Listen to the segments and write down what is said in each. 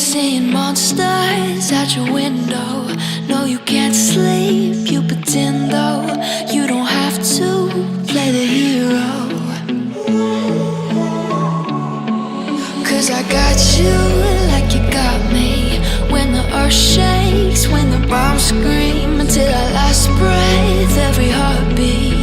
seeing monsters out your window. No, you can't sleep, you pretend though. You don't have to play the hero. 'Cause I got you like you got me. When the earth shakes, when the bombs scream, until our last breath, every heartbeat.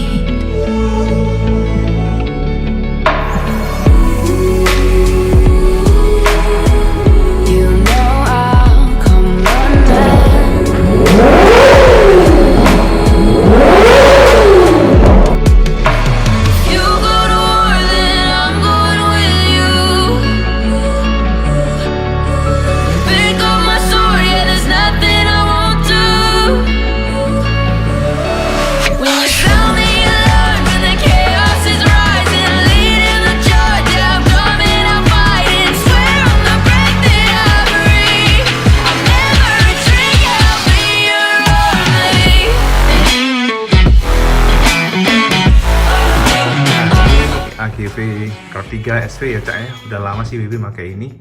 AGV R3 SV ya Cak ya, udah lama sih Wibi pakai ini.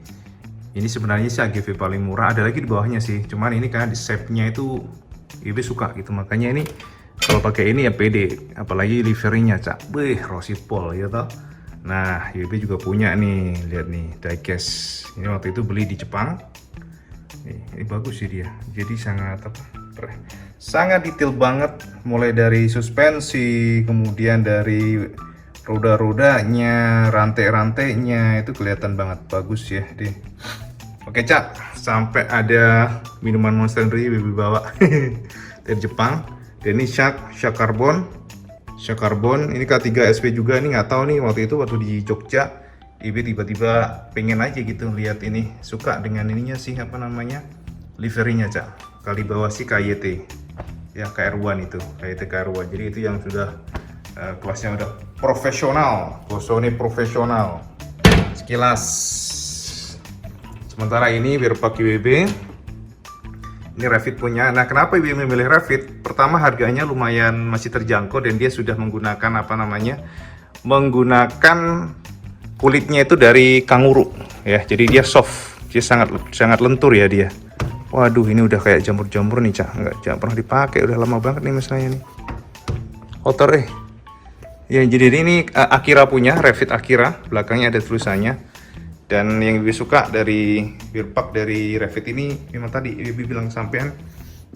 Ini sebenarnya sih AGV paling murah, ada lagi di bawahnya sih, cuman ini kan di shape-nya itu Wibi suka gitu, makanya ini kalau pakai ini ya pede, apalagi liverinya Cak, Rossi Pol ya toh. Nah Wibi juga punya nih, lihat nih diecast, ini waktu itu beli di Jepang. Ini bagus sih dia, jadi sangat detail banget, mulai dari suspensi, kemudian dari roda-rodanya, rantai-rantainya itu kelihatan banget bagus ya deh. Oke Cak, sampai ada minuman Monster Energy Wibi bawa dari Jepang. Dan ini Shark Carbon. Ini K3 SP juga, ini nggak tahu nih waktu di Jogja Wibi tiba-tiba pengen aja gitu lihat ini, suka dengan ininya sih, apa namanya, liverinya Cak. Kali bawah sih KYT ya, KR1 itu, KYT KR1. Jadi itu yang sudah kelasnya udah profesional, Bosone profesional. Sekilas. Sementara ini biar pakai WB. Ini Revit punya. Nah, kenapa WB memilih Revit? Pertama harganya lumayan masih terjangkau dan dia sudah menggunakan apa namanya? Menggunakan kulitnya itu dari kanguru ya. Jadi dia soft. Dia sangat lentur ya dia. Waduh, ini udah kayak jamur-jamur nih, Cak. Jangan pernah dipakai, udah lama banget nih misalnya nih. Kotor ya, jadi ini Akira punya, Revit Akira, belakangnya ada tulisannya. Dan yang lebih suka dari Birpak dari Revit ini memang tadi Bibi bilang sampean,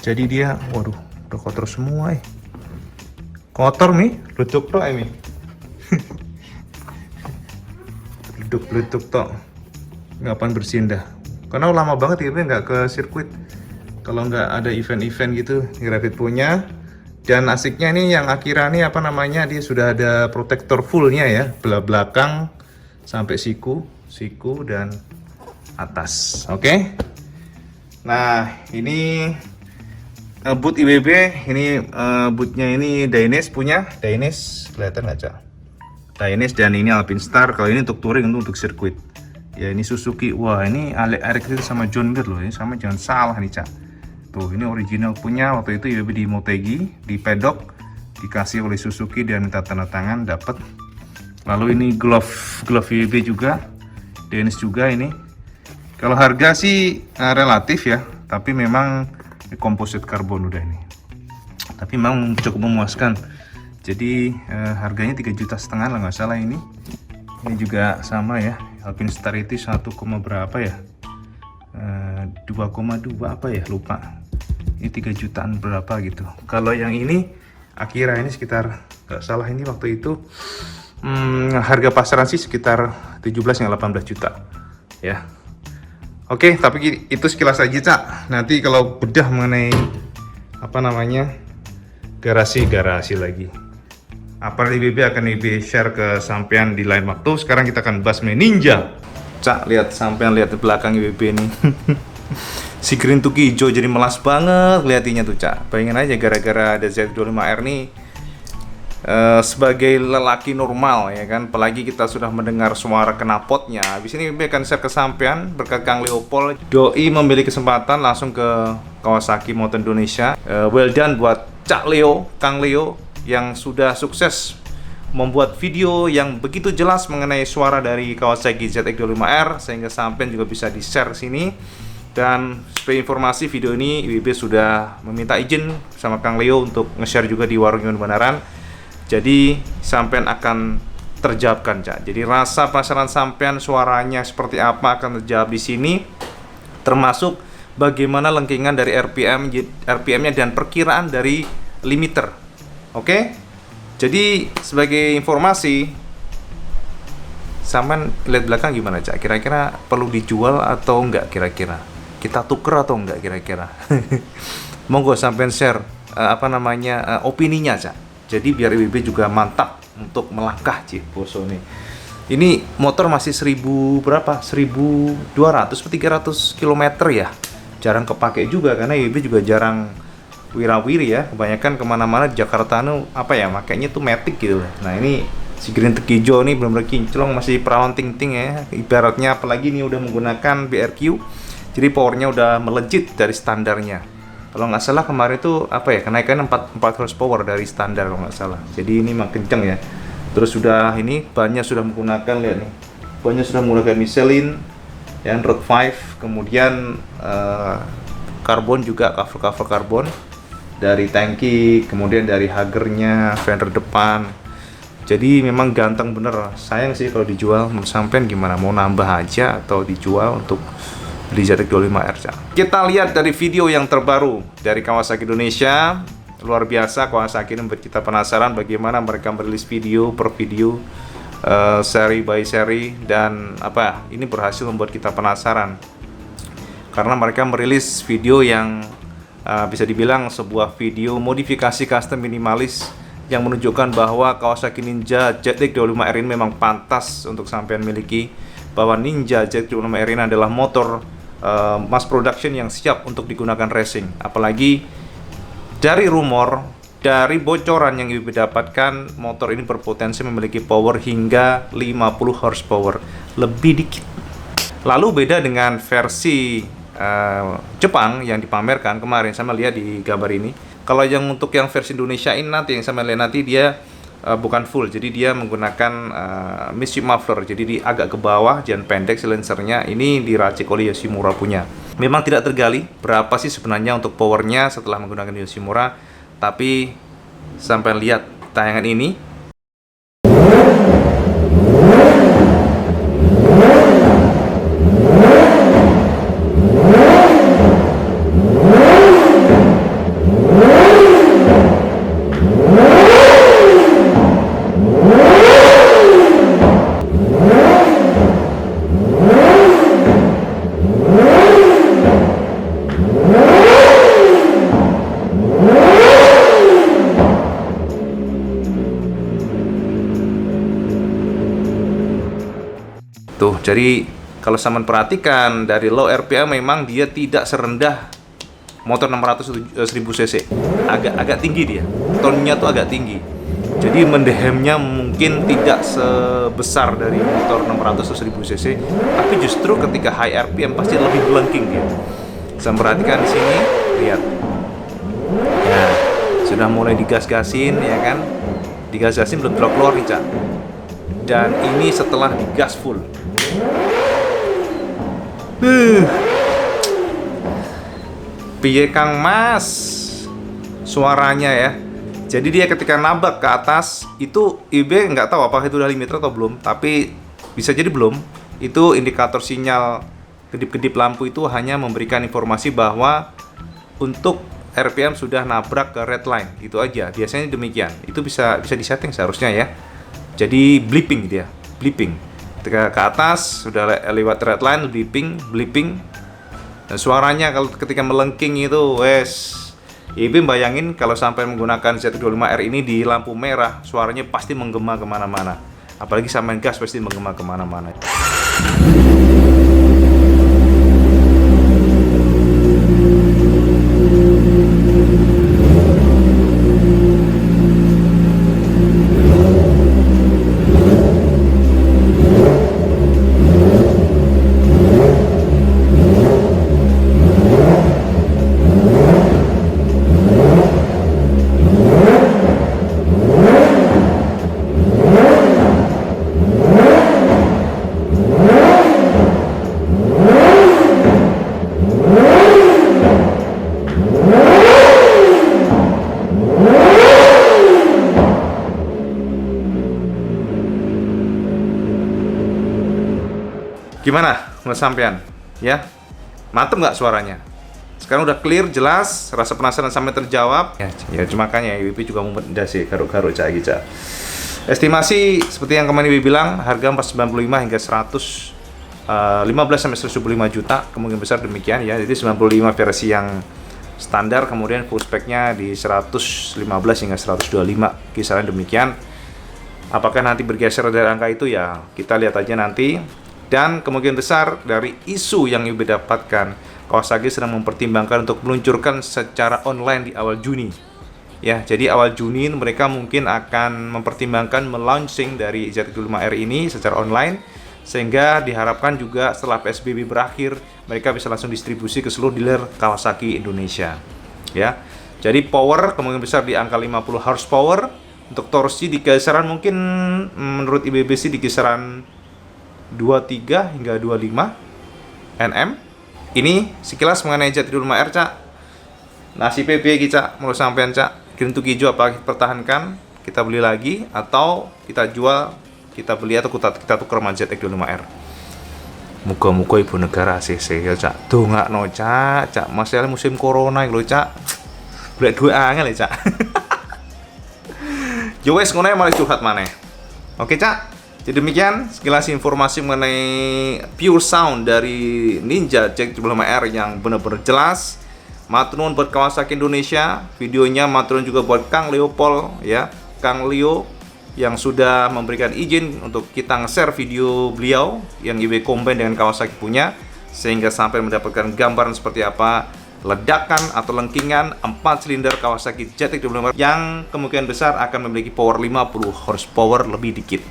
jadi dia, waduh, udah kotor semua kotor nih, letuk toh ini. Letuk toh, ngapain bersihin dah, karena lama banget ya nggak ke sirkuit. Kalau nggak ada event-event gitu, Revit punya. Dan asiknya nih yang Akira nih apa namanya, dia sudah ada protektor fullnya ya, belakang sampai siku dan atas. Oke. Nah ini boot IWB, ini bootnya ini Dainese punya, Dainese kelihatan nggak Cak? Dainese, dan ini Alpinstar. Kalau ini untuk touring, untuk sirkuit. Ya ini Suzuki. Wah ini Eric itu sama John Deere loh, ini sama, jangan salah nih Cak. Tuh, ini original punya, waktu itu IWB di Motegi, di pedok, dikasih oleh Suzuki dan minta tanda tangan, dapat. Lalu ini glove IWB juga, Dainese juga ini. Kalau harga sih relatif ya, tapi memang composite karbon udah ini. Tapi memang cukup memuaskan. Jadi harganya 3,5 juta lah nggak salah ini. Ini juga sama ya, Alpinstar itu 1, berapa ya? 2,2 apa ya, lupa. Ini 3 jutaan berapa gitu. Kalau yang ini Akira ini sekitar, nggak salah ini waktu itu harga pasaran sih sekitar 17 hingga 18 juta ya. Oke, tapi itu sekilas aja Cak. Nanti kalau bedah mengenai apa namanya garasi lagi, apa IWB akan IWB share ke sampean di lain waktu. Sekarang kita akan bahas mengenai Ninja. Cak, lihat sampean, lihat di belakang IWB ini. Si green tuki hijau jadi melas banget kelihatinya tuh Cak. Bayangin aja gara-gara ada Z25R nih. Sebagai lelaki normal ya kan, apalagi kita sudah mendengar suara knalpotnya. Habis ini IWB akan share ke sampean berkat Kang Leopold. Doi membeli kesempatan langsung ke Kawasaki Motor Indonesia. Well done buat Cak Leo, Kang Leo yang sudah sukses membuat video yang begitu jelas mengenai suara dari Kawasaki ZX25R, sehingga sampean juga bisa di-share sini. Dan sebagai informasi, video ini IWB sudah meminta izin sama Kang Leo untuk nge-share juga di Warung Iwan Benaran. Jadi sampean akan terjawabkan, Cak. Jadi rasa penasaran sampean suaranya seperti apa akan terjawab di sini, termasuk bagaimana lengkingan dari RPM-nya dan perkiraan dari limiter. Oke? Jadi sebagai informasi, sampean lihat belakang gimana, Cak? Kira-kira perlu dijual atau enggak kira-kira? Kita tuker atau enggak kira-kira? Monggo sampean share opininya, Cak. Jadi biar IWB juga mantap untuk melangkah, Cih, boso nih. Ini motor masih 1200 atau 300 km ya. Jarang kepake juga karena IWB juga jarang wirawiri ya. Kebanyakan kemana-mana di Jakarta makanya tuh Matic gitu. Nah ini si Green Tekijo nih benar-benar kinclong, masih perawan ting-ting ya. Ibaratnya apalagi nih udah menggunakan BRQ. Jadi powernya udah melejit dari standarnya. Kalau nggak salah kemarin itu kenaikan 4 horsepower dari standar kalau nggak salah. Jadi ini memang kenceng ya. Terus sudah bannya sudah menggunakan, lihat nih, bannya sudah menggunakan Michelin ya, Road 5. Kemudian karbon juga, cover karbon dari tangki, kemudian dari hagernya, fender depan. Jadi memang ganteng bener. Sayang sih kalau dijual. Sampean gimana, mau nambah aja atau dijual untuk beli ZX 25R, Cak? Kita lihat dari video yang terbaru dari Kawasaki Indonesia. Luar biasa, Kawasaki ini membuat kita penasaran bagaimana mereka merilis video per video, seri by seri, dan ini berhasil membuat kita penasaran karena mereka merilis video yang bisa dibilang sebuah video modifikasi custom minimalis yang menunjukkan bahwa Kawasaki Ninja ZX 25R ini memang pantas untuk sampean miliki, bahwa Ninja ZX 25R ini adalah motor mass production yang siap untuk digunakan racing. Apalagi dari rumor, dari bocoran yang IWB dapatkan, motor ini berpotensi memiliki power hingga 50 horsepower, lebih dikit. Lalu beda dengan versi Jepang yang dipamerkan kemarin, sama lihat di gambar ini. Kalau untuk yang versi Indonesia ini yang sama lihat nanti dia bukan full, jadi dia menggunakan midship muffler, jadi di agak ke bawah, jangan pendek silencernya. Ini diracik oleh Yoshimura punya. Memang tidak tergali berapa sih sebenarnya untuk powernya setelah menggunakan Yoshimura, tapi sampai lihat tayangan ini. Tuh, jadi kalau sampean perhatikan dari low RPM memang dia tidak serendah motor 600 1000 cc. Agak tinggi dia. Tonnya tuh agak tinggi. Jadi mendehemnya mungkin tidak sebesar dari motor 600 atau 1000 cc, tapi justru ketika high RPM pasti lebih melengking dia. Saya perhatikan di sini, lihat. Ya, sudah mulai digas-gasin ya kan. Digas-gasin belum keluar nih, Cak. Dan ini setelah digas full. Piye Kang Mas suaranya ya. Jadi dia ketika nabrak ke atas itu IB nggak tahu apakah itu udah limiter atau belum, tapi bisa jadi belum. Itu indikator sinyal kedip-kedip lampu itu hanya memberikan informasi bahwa untuk RPM sudah nabrak ke red line, itu aja. Biasanya demikian. Itu bisa disetting seharusnya ya. Jadi blipping dia, blipping. Ketika ke atas sudah lewat red line, blipping. Dan suaranya kalau ketika melengking itu IB bayangin kalau sampai menggunakan ZX25R ini di lampu merah, suaranya pasti menggema kemana-mana. Apalagi sampai gas pasti menggema kemana-mana. Gimana menurut sampean? Ya, mantep nggak suaranya? Sekarang udah clear, jelas, rasa penasaran sampai terjawab. Ya makanya IWP juga mau sih garuk-garuk Gica. Estimasi seperti yang kemarin Ibu bilang, harga 495 hingga 115 sampai 175 juta, kemungkinan besar demikian ya. Jadi 95 versi yang standar, kemudian full speknya di 115 hingga 125, kisaran demikian. Apakah nanti bergeser dari angka itu ya kita lihat aja nanti. Dan kemungkinan besar dari isu yang Ibu dapatkan, Kawasaki sedang mempertimbangkan untuk meluncurkan secara online di awal Juni. Ya, jadi awal Juni mereka mungkin akan mempertimbangkan melaunching dari Z35R ini secara online, sehingga diharapkan juga setelah PSBB berakhir mereka bisa langsung distribusi ke seluruh dealer Kawasaki Indonesia. Ya, jadi power kemungkinan besar di angka 50 horsepower. Untuk torsi di kisaran mungkin menurut IBBC di kisaran 23 hingga 25 Nm. Ini sekilas mengenai Z35R, Cak. Nasi PP Cak, menurut sampean, Cak, Green to hijau apa kita pertahankan, kita beli lagi, atau kita jual, kita beli atau kita tukar sama ZX25R. Muga-muga ibu negara ACC ya, Cak. Dongakno, Cak. Masalah musim corona lho, Cak. Golek duit angel ya, Cak. Yo wes ngono malah curhat maneh. Oke, Cak. Jadi demikian sekilas informasi mengenai pure sound dari Ninja Z35R yang benar-benar jelas. Matur nuwun buat Kawasaki Indonesia, videonya matur nuwun juga buat Kang Leopold ya, Kang Leo yang sudah memberikan izin untuk kita nge-share video beliau yang IW combine dengan Kawasaki punya, sehingga sampai mendapatkan gambaran seperti apa ledakan atau lengkingan 4 silinder Kawasaki ZX35R yang kemungkinan besar akan memiliki power 50 horsepower lebih dikit.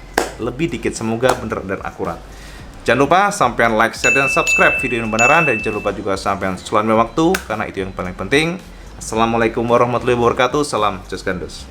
Semoga benar dan akurat. Jangan lupa sampean like, share, dan subscribe video ini beneran, dan jangan lupa juga sampean selalu waktu karena itu yang paling penting. Assalamualaikum warahmatullahi wabarakatuh. Salam Just Gandos.